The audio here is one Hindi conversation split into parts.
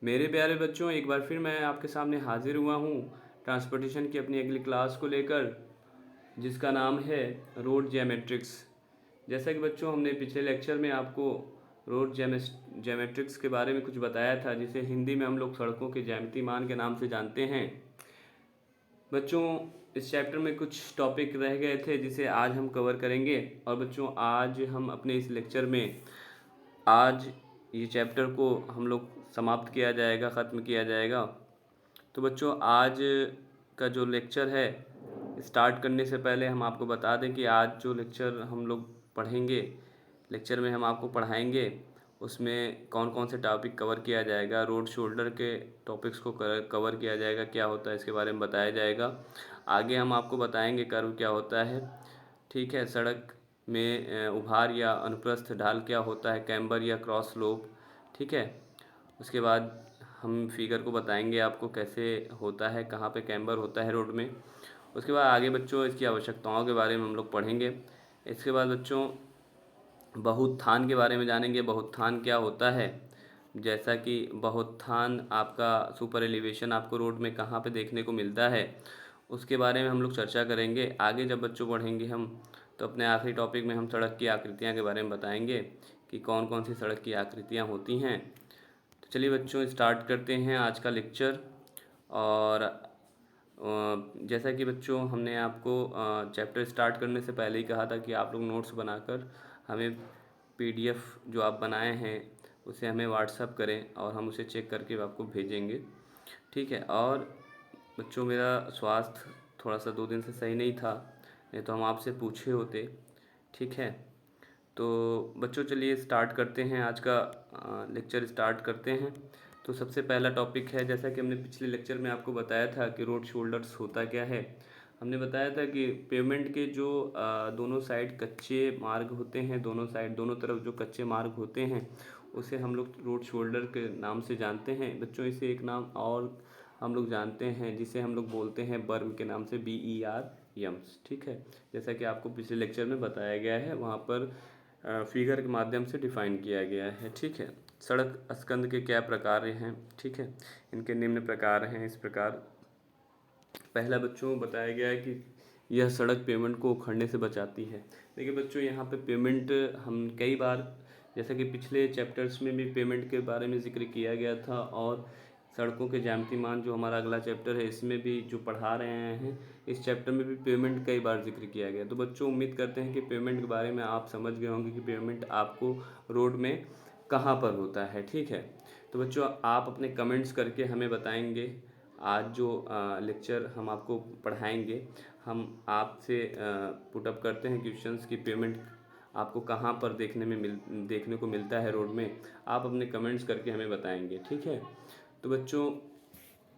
मेरे प्यारे बच्चों, एक बार फिर मैं आपके सामने हाजिर हुआ हूँ ट्रांसपोर्टेशन की अपनी अगली क्लास को लेकर, जिसका नाम है रोड ज्योमेट्रिक्स। जैसा कि बच्चों हमने पिछले लेक्चर में आपको रोड ज्योमेट्रिक्स के बारे में कुछ बताया था, जिसे हिंदी में हम लोग सड़कों के ज्यामितीय मान के नाम से जानते हैं। बच्चों, इस चैप्टर में कुछ टॉपिक रह गए थे जिसे आज हम कवर करेंगे। और बच्चों, आज हम अपने इस लेक्चर में आज ये चैप्टर को हम लोग समाप्त किया जाएगा, ख़त्म किया जाएगा। तो बच्चों, आज का जो लेक्चर है, स्टार्ट करने से पहले हम आपको बता दें कि आज जो लेक्चर हम लोग पढ़ेंगे, लेक्चर में हम आपको पढ़ाएंगे उसमें कौन कौन से टॉपिक कवर किया जाएगा। रोड शोल्डर के टॉपिक्स को कवर किया जाएगा, क्या होता है इसके बारे में बताया जाएगा। आगे हम आपको बताएंगे कर्व क्या होता है, ठीक है, सड़क में उभार या अनुप्रस्थ ढाल क्या होता है, कैम्बर या क्रॉस स्लोप, ठीक है। उसके बाद हम फिगर को बताएंगे आपको कैसे होता है, कहाँ पे कैम्बर होता है रोड में। उसके बाद आगे बच्चों इसकी आवश्यकताओं के बारे में हम लोग पढ़ेंगे। इसके बाद बच्चों बहुत्थान के बारे में जानेंगे। बहुत्थान क्या होता है, जैसा कि बहुत्थान आपका सुपर एलिवेशन आपको रोड में कहाँ पे देखने को मिलता है, उसके बारे में हम लोग चर्चा करेंगे। आगे जब बच्चों पढ़ेंगे हम, तो अपने आखिरी टॉपिक में हम सड़क की आकृतियाँ के बारे में बताएंगे कि कौन कौन सी सड़क की आकृतियाँ होती हैं। तो चलिए बच्चों, स्टार्ट करते हैं आज का लेक्चर। और जैसा कि बच्चों हमने आपको चैप्टर स्टार्ट करने से पहले ही कहा था कि आप लोग नोट्स बनाकर हमें पीडीएफ जो आप बनाए हैं उसे हमें व्हाट्सअप करें और हम उसे चेक करके आपको भेजेंगे, ठीक है। और बच्चों, मेरा स्वास्थ्य थोड़ा सा 2 दिन से सही नहीं था, नहीं तो हम आपसे पूछे होते, ठीक है। तो बच्चों चलिए स्टार्ट करते हैं, आज का लेक्चर स्टार्ट करते हैं। तो सबसे पहला टॉपिक है, जैसा कि हमने पिछले लेक्चर में आपको बताया था कि रोड शोल्डर्स होता क्या है। हमने बताया था कि पेमेंट के जो दोनों साइड कच्चे मार्ग होते हैं, दोनों साइड दोनों तरफ जो कच्चे मार्ग होते हैं उसे हम लोग रोड शोल्डर के नाम से जानते हैं। बच्चों, इसे एक नाम और हम लोग जानते हैं जिसे हम लोग बोलते हैं बर्म के नाम से, BERMs, ठीक है। जैसा कि आपको पिछले लेक्चर में बताया गया है, वहाँ पर फिगर के माध्यम से डिफाइन किया गया है, ठीक है। सड़क स्कंद के क्या प्रकार हैं, ठीक है, इनके निम्न प्रकार हैं इस प्रकार। पहला बच्चों बताया गया है कि यह सड़क पेमेंट को उखड़ने से बचाती है। देखिए बच्चों, यहाँ पे पेमेंट हम कई बार, जैसा कि पिछले चैप्टर्स में भी पेमेंट के बारे में जिक्र किया गया था, और सड़कों के ज्यामितीय मान जो हमारा अगला चैप्टर है इसमें भी जो पढ़ा रहे हैं, इस चैप्टर में भी पेमेंट कई बार जिक्र किया गया। तो बच्चों, उम्मीद करते हैं कि पेमेंट के बारे में आप समझ गए होंगे कि पेमेंट आपको रोड में कहाँ पर होता है, ठीक है। तो बच्चों, आप अपने कमेंट्स करके हमें बताएंगे। आज जो लेक्चर हम आपको पढ़ाएंगे, हम आपसे पुटअप करते हैं क्वेश्चंस की पेमेंट आपको कहाँ पर देखने को मिलता है रोड में। आप अपने कमेंट्स करके हमें बताएंगे, ठीक है। तो बच्चों,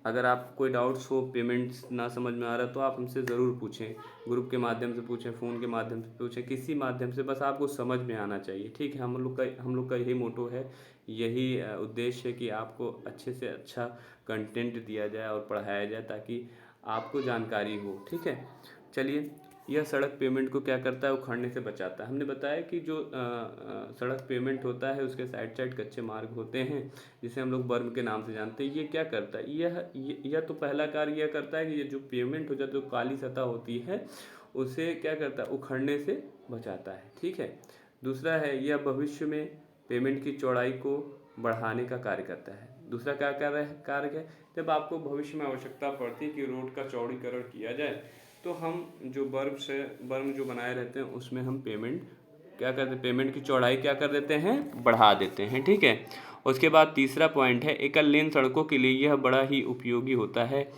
अगर आपको कोई डाउट्स हो, पेमेंट्स ना समझ में आ रहा, तो आप हमसे ज़रूर पूछें। ग्रुप के माध्यम से पूछें, फ़ोन के माध्यम से पूछें, किसी माध्यम से, बस आपको समझ में आना चाहिए, ठीक है। हम लोग का यही मोटो है, यही उद्देश्य है कि आपको अच्छे से अच्छा कंटेंट दिया जाए और पढ़ाया जाए ताकि आपको जानकारी हो, ठीक है। चलिए, यह सड़क पेमेंट को क्या करता है, उखाड़ने से बचाता है। हमने बताया कि जो सड़क पेमेंट होता है उसके साइड साइड कच्चे मार्ग होते हैं जिसे हम लोग बर्म के नाम से जानते हैं। ये क्या करता है, यह तो पहला कार्य यह करता है कि ये जो पेमेंट हो जाता है, जो काली सतह होती है, उसे क्या करता है, उखड़ने से बचाता है, ठीक है। दूसरा है, यह भविष्य में पेमेंट की चौड़ाई को बढ़ाने का कार्य करता है। दूसरा क्या कार्य है, जब आपको भविष्य में आवश्यकता पड़ती है कि रोड का चौड़ीकरण किया जाए, तो हम जो बर्म जो बनाए रहते हैं उसमें हम पेमेंट क्या करते हैं, पेमेंट की चौड़ाई क्या कर देते हैं, बढ़ा देते हैं, ठीक है। उसके बाद तीसरा पॉइंट है, एकल लेन सड़कों के लिए यह बड़ा ही उपयोगी होता है,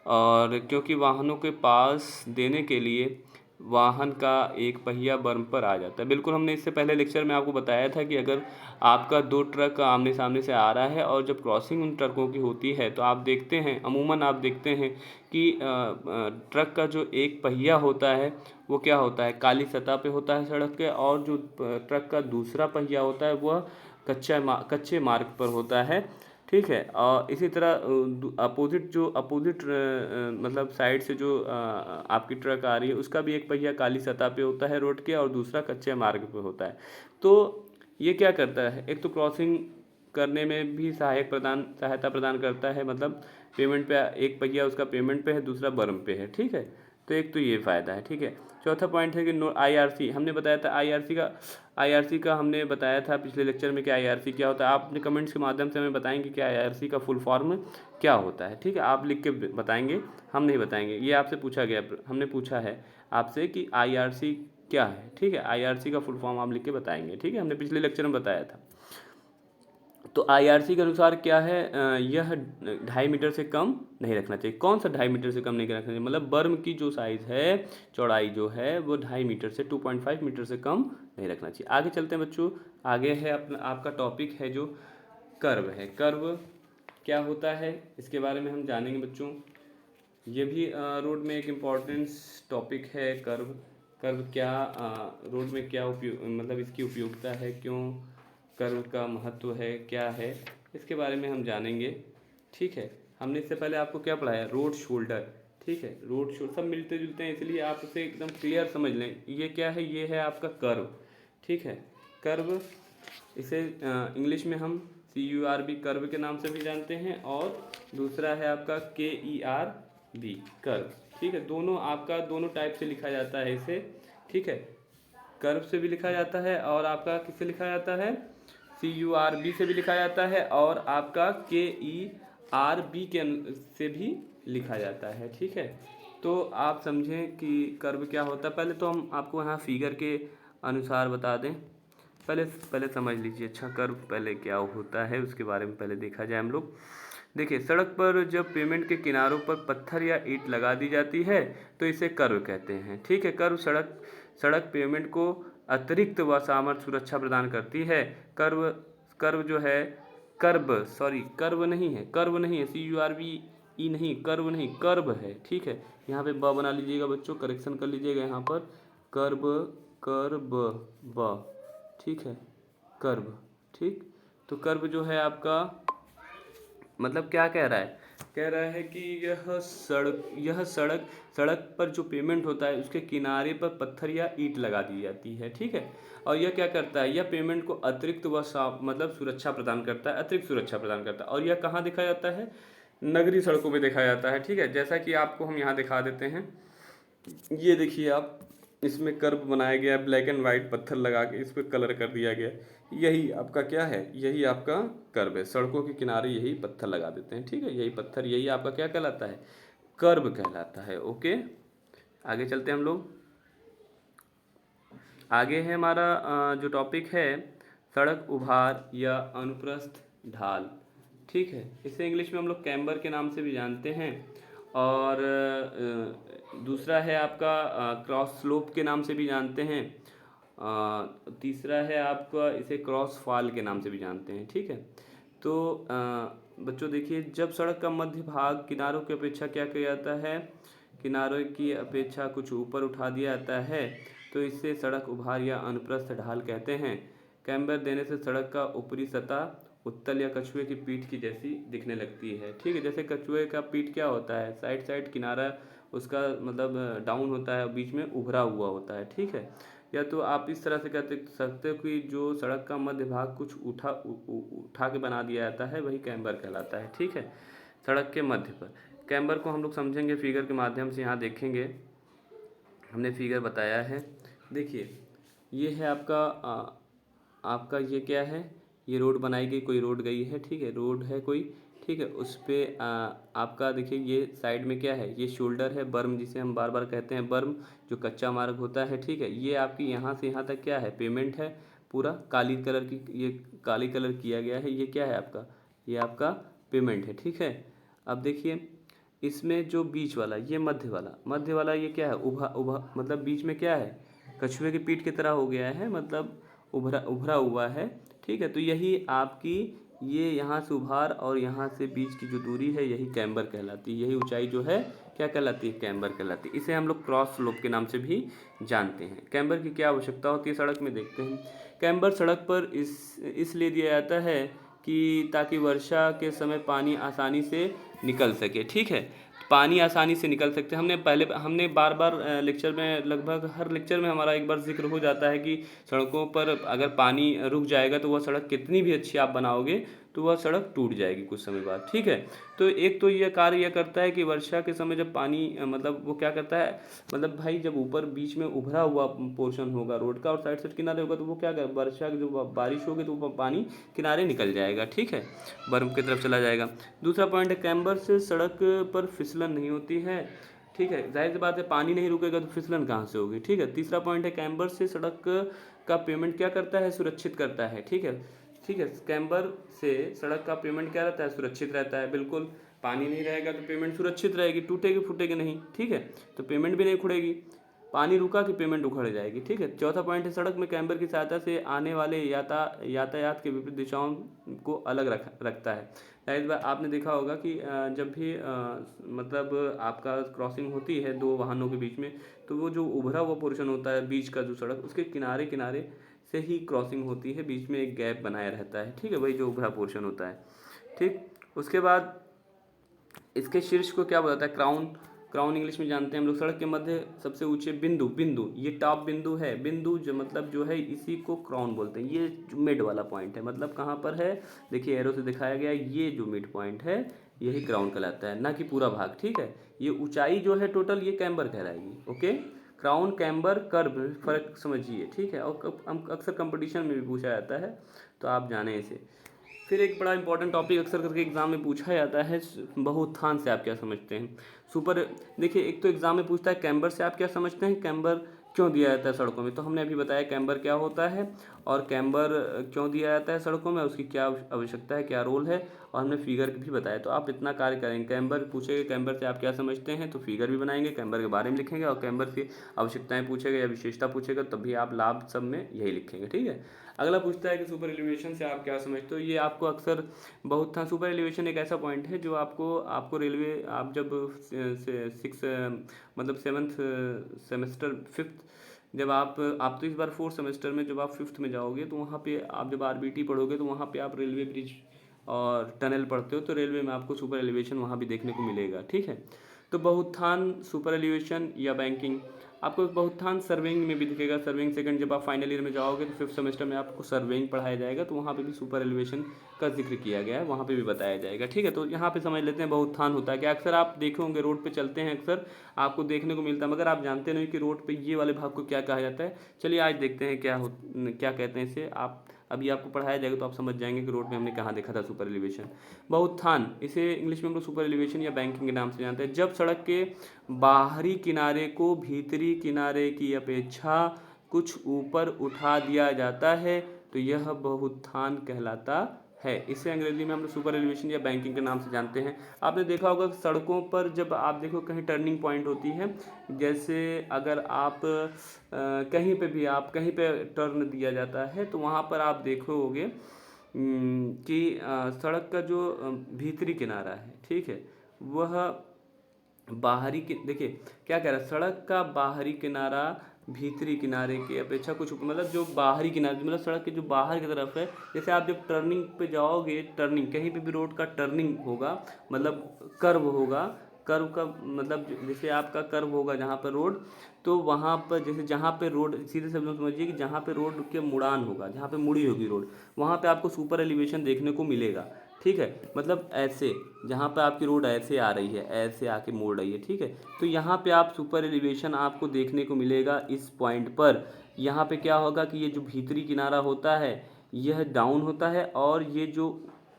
और क्योंकि वाहनों के पास देने के लिए वाहन का एक पहिया बर्म पर आ जाता है। बिल्कुल, हमने इससे पहले लेक्चर में आपको बताया था कि अगर आपका 2 ट्रक आमने सामने से आ रहा है और जब क्रॉसिंग उन ट्रकों की होती है, तो आप देखते हैं, अमूमन आप देखते हैं कि ट्रक का जो एक पहिया होता है वो क्या होता है, काली सतह पे होता है सड़क के, और जो ट्रक का दूसरा पहिया होता है वह कच्चे मार्ग पर होता है, ठीक है। और इसी तरह अपोजिट मतलब साइड से जो आपकी ट्रक आ रही है उसका भी एक पहिया काली सतह पे होता है रोड के, और दूसरा कच्चे मार्ग पे होता है। तो ये क्या करता है, एक तो क्रॉसिंग करने में भी सहायता प्रदान करता है। मतलब पेमेंट पे, एक पहिया उसका पेमेंट पे है, दूसरा बर्म पे है, ठीक है। तो एक तो ये फ़ायदा है, ठीक है। चौथा पॉइंट है कि IRC हमने बताया था, IRC का हमने बताया था पिछले लेक्चर में कि IRC क्या होता है। आप अपने कमेंट्स के माध्यम से हमें बताएंगे कि IRC का फुल फॉर्म क्या होता है, ठीक है। आप लिख के बताएंगे, हम नहीं बताएंगे। ये आपसे पूछा गया, हमने पूछा है आपसे कि IRC क्या है, ठीक है। IRC का फुल फॉर्म आप लिख के बताएंगे, ठीक है। हमने पिछले लेक्चर में बताया था। तो IRC के अनुसार क्या है, यह 2.5 मीटर से कम नहीं रखना चाहिए। कौन सा 2.5 मीटर से कम नहीं रखना चाहिए? मतलब बर्म की जो साइज़ है, चौड़ाई जो है वो 2.5 मीटर से 2.5 मीटर से कम नहीं रखना चाहिए। आगे चलते हैं बच्चों। आगे है अपना आपका टॉपिक है जो कर्व है। कर्व क्या होता है इसके बारे में हम जानेंगे बच्चों। ये भी रोड में एक इम्पॉर्टेंट टॉपिक है। कर्व क्या रोड में क्या उपयोग, मतलब इसकी उपयोगिता है, क्यों कर्व का महत्व है, क्या है, इसके बारे में हम जानेंगे, ठीक है। हमने इससे पहले आपको क्या पढ़ाया? रोड शोल्डर, ठीक है। रोड शोल्डर सब मिलते जुलते हैं, इसलिए आप उसे एकदम क्लियर समझ लें। ये क्या है? ये है आपका कर्व, ठीक है। कर्व, इसे इंग्लिश में हम CURV कर्व के नाम से भी जानते हैं, और दूसरा है आपका KERV कर्व, ठीक है। दोनों आपका दोनों टाइप से लिखा जाता है इसे, ठीक है। कर्व से भी लिखा जाता है, और आपका किससे लिखा जाता है? CURV से भी लिखा जाता है, और आपका KERV के से भी लिखा जाता है, ठीक है। तो आप समझें कि कर्व क्या होता है। पहले तो हम आपको यहाँ फिगर के अनुसार बता दें। पहले समझ लीजिए। अच्छा, कर्व पहले क्या होता है उसके बारे में पहले देखा जाए हम लोग। देखिए, सड़क पर जब पेमेंट के किनारों पर पत्थर या ईंट लगा दी जाती है तो इसे कर्व कहते हैं, ठीक है। कर्व सड़क पेमेंट को अतिरिक्त व सामर्थ्य सुरक्षा प्रदान करती है। कर्व जो है, कर्व नहीं है, CURVE नहीं, कर्व नहीं, कर्व है, ठीक है। यहाँ पे ब बना लीजिएगा बच्चों, करेक्शन कर लीजिएगा यहाँ पर। कर्व, ठीक है, कर्व, ठीक। तो कर्व जो है आपका, मतलब क्या कह रहा है? कह रहा है कि सड़क पर जो पेमेंट होता है उसके किनारे पर पत्थर या ईंट लगा दी जाती है, ठीक है। और यह क्या करता है? यह पेमेंट को अतिरिक्त मतलब सुरक्षा प्रदान करता है, अतिरिक्त सुरक्षा प्रदान करता है। और यह कहाँ देखा जाता है? नगरीय सड़कों में देखा जाता है, ठीक है। जैसा कि आपको हम यहाँ दिखा देते हैं। ये देखिए आप, इसमें कर्व बनाया गया, ब्लैक एंड वाइट पत्थर लगा के इस पर कलर कर दिया गया। यही आपका क्या है? यही आपका कर्व है। सड़कों के किनारे यही पत्थर लगा देते हैं, ठीक है। यही पत्थर, यही आपका क्या कहलाता है? कर्व कहलाता है, ओके। आगे चलते हैं हम लोग। आगे है हमारा जो टॉपिक है, सड़क उभार या अनुप्रस्थ ढाल, ठीक है। इसे इंग्लिश में हम लोग कैम्बर के नाम से भी जानते हैं, और दूसरा है आपका क्रॉस स्लोप के नाम से भी जानते हैं। तीसरा है आपका, इसे क्रॉस फॉल के नाम से भी जानते हैं, ठीक है। तो बच्चों देखिए, जब सड़क का मध्य भाग किनारों की अपेक्षा क्या किया जाता है? किनारों की अपेक्षा कुछ ऊपर उठा दिया जाता है, तो इससे सड़क उभार या अनुप्रस्थ ढाल कहते हैं। कैम्बर देने से सड़क का ऊपरी सतह उत्तल या कछुए की पीठ की जैसी दिखने लगती है, ठीक है। जैसे कछुए का पीठ क्या होता है? साइड किनारा उसका मतलब डाउन होता है, बीच में उभरा हुआ होता है, ठीक है। या तो आप इस तरह से कह सकते हो कि जो सड़क का मध्य भाग कुछ उठा के बना दिया जाता है, वही कैम्बर कहलाता है, ठीक है। सड़क के मध्य पर कैम्बर को हम लोग समझेंगे फिगर के माध्यम से। यहाँ देखेंगे, हमने फिगर बताया है। देखिए, ये है आपका ये क्या है? ये रोड बनाई गई, कोई रोड गई है, ठीक है। रोड है कोई, ठीक है। उस पर आपका देखिए, ये साइड में क्या है? ये शोल्डर है, बर्म जिसे हम बार बार कहते हैं, बर्म जो कच्चा मार्ग होता है, ठीक है। ये आपकी यहाँ से यहाँ तक क्या है? पेमेंट है। पूरा काली कलर की, ये काली कलर किया गया है। ये क्या है आपका? ये आपका पेमेंट है, ठीक है। अब देखिए, इसमें जो बीच वाला, ये मध्य वाला ये क्या है? उभा मतलब बीच में क्या है? कछुए की पीठ की तरह हो गया है, मतलब उभरा हुआ है, ठीक है। तो यही आपकी, ये यहाँ से उभार और यहाँ से बीच की जो दूरी है, यही कैम्बर कहलाती है। यही ऊंचाई जो है क्या कहलाती है? कैम्बर कहलाती है। इसे हम लोग क्रॉस स्लोप के नाम से भी जानते हैं। कैम्बर की क्या आवश्यकता होती है सड़क में? देखते हैं। कैम्बर सड़क पर इसलिए दिया जाता है कि ताकि वर्षा के समय पानी आसानी से निकल सके, ठीक है। पानी आसानी से निकल सकते हैं। हमने बार बार लेक्चर में, लगभग हर लेक्चर में हमारा एक बार जिक्र हो जाता है कि सड़कों पर अगर पानी रुक जाएगा तो वह सड़क कितनी भी अच्छी आप बनाओगे तो वह सड़क टूट जाएगी कुछ समय बाद, ठीक है। तो एक तो यह कार्य यह करता है कि वर्षा के समय जब पानी मतलब वो क्या करता है, मतलब भाई जब ऊपर बीच में उभरा हुआ पोर्शन होगा रोड का और साइड साइड किनारे होगा, तो वो क्या कर वर्षा की जो बारिश होगी तो वो पानी किनारे निकल जाएगा, ठीक है, बर्फ की तरफ चला जाएगा। दूसरा पॉइंट है कैम्बर से सड़क पर फिसलन नहीं होती है, ठीक है, जाहिर सी बात है पानी नहीं रुकेगा तो फिसलन कहाँ से होगी, ठीक है। तीसरा पॉइंट है कैम्बर से सड़क का पेमेंट क्या करता है, सुरक्षित करता है, ठीक है, ठीक है। कैम्बर से सड़क का पेमेंट क्या रहता है, सुरक्षित रहता है, बिल्कुल पानी नहीं रहेगा तो पेमेंट सुरक्षित रहेगी, टूटेगी फूटेगी नहीं, ठीक है, तो पेमेंट भी नहीं उखड़ेगी, पानी रुका कि पेमेंट उखड़ जाएगी, ठीक है। चौथा पॉइंट है सड़क में कैम्बर की सहायता से आने वाले यातायात के विपरीत दिशाओं को अलग रखता है। शायद आपने देखा होगा कि जब भी मतलब आपका क्रॉसिंग होती है दो वाहनों के बीच में, तो वो जो उभरा हुआ पोर्शन होता है बीच का जो सड़क, उसके किनारे किनारे से ही क्रॉसिंग होती है, बीच में एक गैप बनाया रहता है, ठीक है, वही जो उभरा पोर्शन होता है, ठीक। उसके बाद इसके शीर्ष को क्या बताता है, क्राउन, क्राउन इंग्लिश में जानते हैं हम लोग। सड़क के मध्य सबसे ऊंचे बिंदु, बिंदु ये टॉप बिंदु है, बिंदु जो मतलब जो है इसी को क्राउन बोलते हैं। ये जो मिड वाला पॉइंट है, मतलब कहाँ पर है, देखिए एरो से दिखाया गया है, ये जो मिड पॉइंट है यही क्राउन कहलाता है, ना कि पूरा भाग, ठीक है। ये ऊंचाई जो है टोटल ये कैम्बर कहलाएगी, ओके। क्राउन कैम्बर कर्व फर्क समझिए, ठीक है, और अक्सर कंपटीशन में भी पूछा जाता है, तो आप जाने इसे। फिर एक बड़ा इंपॉर्टेंट टॉपिक अक्सर करके एग्जाम में पूछा जाता है, बहुउत्थान से आप क्या समझते हैं। सुपर, देखिए एक तो एग्जाम में पूछता है कैम्बर से आप क्या समझते हैं, कैम्बर क्यों दिया जाता है सड़कों में, तो हमने अभी बताया कैम्बर क्या होता है और कैम्बर क्यों दिया जाता है सड़कों में, उसकी क्या आवश्यकता है, क्या रोल है, और हमने फिगर भी बताया। तो आप इतना कार्य करेंगे, कैम्बर पूछेंगे कैम्बर से आप क्या समझते हैं तो फिगर भी बनाएंगे, कैम्बर के बारे में लिखेंगे, और कैम्बर की आवश्यकताएं पूछेगा या विशेषता पूछेगा तब भी आप लाभ सब में यही लिखेंगे, ठीक है। अगला पूछता है कि सुपर एलिवेशन से आप क्या समझते हो। ये आपको अक्सर बहुत था, सुपर एलिवेशन एक ऐसा पॉइंट है जो आपको आपको रेलवे, आप जब सिक्स मतलब सेवन्थ सेमेस्टर फिफ्थ, जब आप तो इस बार फोर्थ सेमेस्टर में जब आप फिफ्थ में जाओगे तो वहाँ पे आप जब आरबीटी पढ़ोगे तो वहाँ पे आप रेलवे ब्रिज और टनल पढ़ते हो, तो रेलवे में आपको सुपर एलिवेशन वहाँ भी देखने को मिलेगा, ठीक है। तो बहुउत्थान, सुपर एलिवेशन या बैंकिंग, आपको बहुउत्थान सर्वेइंग में भी दिखेगा। सर्वेइंग सेकंड जब आप फाइनल ईयर में जाओगे तो फिफ्थ सेमेस्टर में आपको सर्वेइंग पढ़ाया जाएगा, तो वहाँ पे भी सुपर एलिवेशन का जिक्र किया गया है, वहाँ पे भी बताया जाएगा, ठीक है। तो यहाँ पे समझ लेते हैं बहुउत्थान होता है क्या। अक्सर आप देखे होंगे रोड पे चलते हैं, अक्सर आपको देखने को मिलता है, मगर आप जानते नहीं कि रोड पे ये वाले भाग को क्या कहा जाता है। चलिए आज देखते हैं क्या कहते हैं इसे। आप अभी आपको पढ़ाया जाएगा तो आप समझ जाएंगे कि रोड में हमने कहाँ देखा था सुपर एलिवेशन। बहुउत्थान, इसे इंग्लिश में हम लोग सुपर एलिवेशन या बैंकिंग के नाम से जानते हैं। जब सड़क के बाहरी किनारे को भीतरी किनारे की अपेक्षा कुछ ऊपर उठा दिया जाता है तो यह बहुउत्थान कहलाता है। इसे अंग्रेजी में हम लोग सुपर एलिवेशन या बैंकिंग के नाम से जानते हैं। आपने देखा होगा सड़कों पर जब आप देखो कहीं टर्निंग पॉइंट होती है, जैसे अगर आप कहीं पे भी आप कहीं पे टर्न दिया जाता है तो वहाँ पर आप देखोगे कि सड़क का जो भीतरी किनारा है, ठीक है, वह बाहरी के, देखिए क्या कह रहा है, सड़क का बाहरी किनारा भीतरी किनारे की अपेक्षा कुछ मतलब जो बाहरी किनारे मतलब सड़क के जो बाहर की तरफ है, जैसे आप जब टर्निंग पे जाओगे, टर्निंग कहीं पे भी रोड का टर्निंग होगा मतलब कर्व होगा, कर्व का मतलब जैसे आपका कर्व होगा जहाँ पर रोड, तो वहाँ पर जैसे जहाँ पे रोड, सीधे शब्दों में समझिए कि जहाँ पे रोड के मुड़ान होगा, जहाँ पे मुड़ी होगी रोड, वहाँ पे आपको सुपर एलिवेशन देखने को मिलेगा, ठीक है। मतलब ऐसे जहाँ पे आपकी रोड ऐसे आ रही है, ऐसे आके मोड़ रही है, ठीक है, तो यहाँ पे आप सुपर एलिवेशन आपको देखने को मिलेगा इस पॉइंट पर। यहाँ पे क्या होगा कि ये जो भीतरी किनारा होता है यह डाउन होता है, और ये जो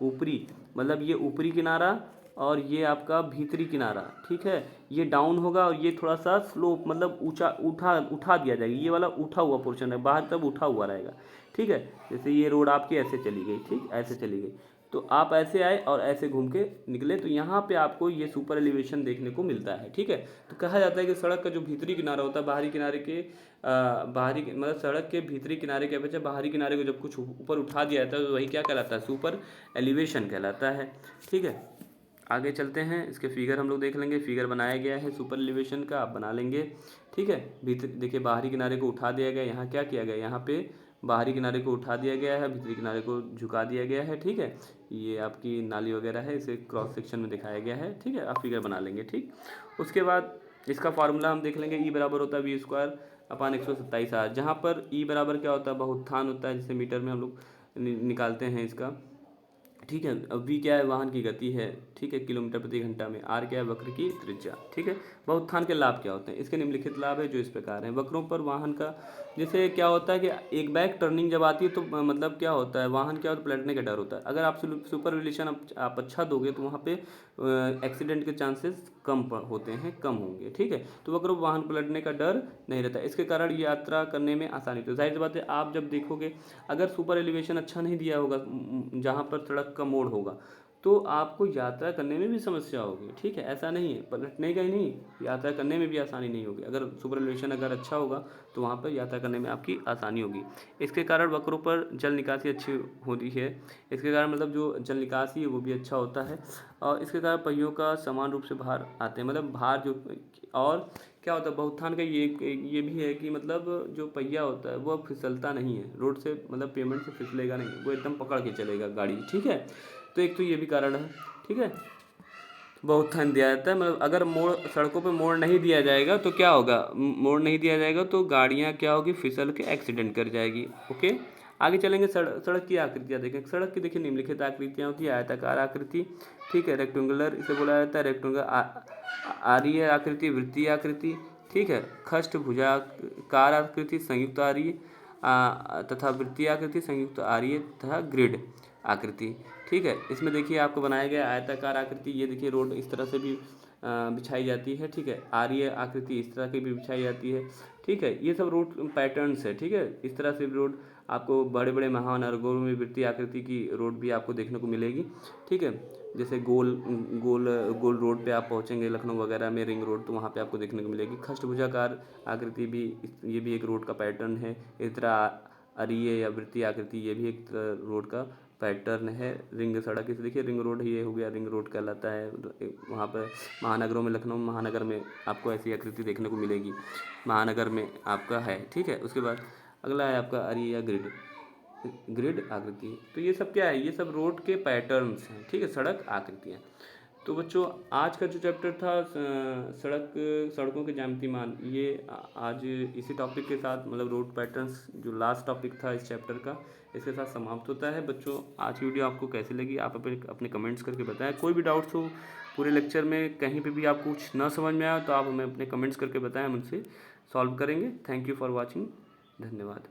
ऊपरी मतलब ये ऊपरी किनारा और ये आपका भीतरी किनारा, ठीक है, ये डाउन होगा, और ये थोड़ा सा स्लोप मतलब ऊंचा उठा दिया जाएगा, ये वाला उठा हुआ पोर्शन है बाहर तब उठा हुआ रहेगा, ठीक है। जैसे ये रोड आपकी ऐसे चली गई, ठीक, ऐसे चली गई, तो आप ऐसे आए और ऐसे घूम के निकले, तो यहाँ पे आपको ये सुपर एलिवेशन देखने को मिलता है, ठीक है। तो कहा जाता है कि सड़क का जो भीतरी किनारा होता है, बाहरी किनारे के मतलब सड़क के भीतरी किनारे के अपेक्षा बाहरी किनारे को जब कुछ ऊपर उठा दिया जाता है तो वही क्या कहलाता है, सुपर एलिवेशन कहलाता है, ठीक है। आगे चलते हैं, इसके फिगर हम लोग देख लेंगे। फिगर बनाया गया है सुपर एलिवेशन का, आप बना लेंगे, ठीक है। भीतर देखिए बाहरी किनारे को उठा दिया गया, यहाँ क्या किया गया, यहाँ पे बाहरी किनारे को उठा दिया गया है, भीतरी किनारे को झुका दिया गया है, ठीक है। ये आपकी नाली वगैरह है, इसे क्रॉस सेक्शन में दिखाया गया है, ठीक है, आप फिगर बना लेंगे, ठीक। उसके बाद इसका फार्मूला हम देख लेंगे, ई बराबर होता है वी स्क्वायर अपान 127 जहाँ पर ई बराबर क्या होता है, बहुउत्थान होता है, जिसे मीटर में हम लोग निकालते हैं इसका, ठीक है। अब v क्या है, वाहन की गति है, ठीक है, किलोमीटर प्रति घंटा में। r क्या है, वक्र की त्रिज्या, ठीक है। बहुत्थान के लाभ क्या होते हैं, इसके निम्नलिखित लाभ है जो इस प्रकार हैं। वक्रों पर वाहन का, जैसे क्या होता है कि एक बैक टर्निंग जब आती है तो मतलब क्या होता है, वाहन क्या होता है, पलटने का डर होता है। अगर आप सुपरविलेशन आप अच्छा दोगे तो वहाँ पे एक्सीडेंट के चांसेस कम होते हैं, कम होंगे, ठीक है। तो वक्रों पर वाहन पलटने का डर नहीं रहता, इसके कारण यात्रा करने में आसानी होती है। जाहिर सी बात है, आप जब देखोगे अगर सुपर एलिवेशन अच्छा नहीं दिया होगा, जहाँ पर सड़क का मोड़ होगा, तो आपको यात्रा करने में भी समस्या होगी, ठीक है। ऐसा नहीं है, पलटने का ही नहीं, यात्रा करने में भी आसानी नहीं होगी। अगर सुपर एलिवेशन अगर अच्छा होगा तो वहाँ पर यात्रा करने में आपकी आसानी होगी। इसके कारण वक्रों पर जल निकासी अच्छी होती है, इसके कारण मतलब जो जल निकासी है वो भी अच्छा होता है। और इसके कारण पहियों का समान रूप से भार आते हैं, मतलब भार जो, और क्या होता है बहुत्थान का ये भी है कि मतलब जो पहिया होता है वो फिसलता नहीं है रोड से, मतलब पेमेंट से फिसलेगा नहीं, वो एकदम पकड़ के चलेगा गाड़ी, ठीक है। तो एक तो ये भी कारण है, ठीक है। बहुत्थान दिया जाता है, मतलब अगर मोड़, सड़कों पे मोड़ नहीं दिया जाएगा तो क्या होगा, मोड़ नहीं दिया जाएगा तो गाड़ियाँ क्या होगी, फिसल के एक्सीडेंट कर जाएगी, ओके। आगे चलेंगे, सड़क की आकृतियाँ देखें। सड़क की देखिए निम्नलिखित आकृतियाँ होती है। आयताकार आकृति, ठीक है, रेक्टेंगुलर इसे बोला जाता है, रेक्टेंगुलर आर्य आकृति, वृत्तीय आकृति, ठीक है, खष्ट भुजाकार आकृति, संयुक्त आर्य तथा वृत्तीय आकृति, संयुक्त आर्य तथा ग्रिड आकृति, ठीक है। इसमें देखिए आपको बनाया गया आयताकार आकृति, ये देखिए रोड इस तरह से भी बिछाई जाती है, ठीक है। आर्य आकृति इस तरह की भी बिछाई जाती है, ठीक है। ये सब रोड पैटर्न्स है, ठीक है। इस तरह से रोड आपको बड़े बड़े महानगरों में वृत्तीय आकृति की रोड भी आपको देखने को मिलेगी, ठीक है। जैसे गोल गोल गोल रोड पे आप पहुंचेंगे लखनऊ वगैरह में, रिंग रोड, तो वहाँ पे आपको देखने को मिलेगी। खष्टभुजाकार आकृति भी, ये भी एक रोड का पैटर्न है। इस तरह अरीय या वृत्तीय आकृति, ये भी एक रोड का पैटर्न है। रिंग सड़क, इसे देखिए रिंग रोड, ये हो गया रिंग रोड कहलाता है। वहाँ पर महानगरों में, लखनऊ महानगर में आपको ऐसी आकृति देखने को मिलेगी, महानगर में आपका है, ठीक है। उसके बाद अगला है आपका अरीय या ग्रिड आकृति। तो ये सब क्या है, ये सब रोड के पैटर्न्स हैं, ठीक है, सड़क आकृतियाँ। तो बच्चों आज का जो चैप्टर था सड़कों के ज्यामितीय मान, ये आज इसी टॉपिक के साथ, मतलब रोड पैटर्न्स जो लास्ट टॉपिक था इस चैप्टर का, इसके साथ समाप्त होता है। बच्चों आज की वीडियो आपको कैसी लगी, आप अपने कमेंट्स करके बताएं। कोई भी डाउट्स हो पूरे लेक्चर में, कहीं पे भी आपको कुछ ना समझ में आया तो आप हमें अपने कमेंट्स करके बताएं, हम उनसे सॉल्व करेंगे। थैंक यू फॉर वॉचिंग, धन्यवाद।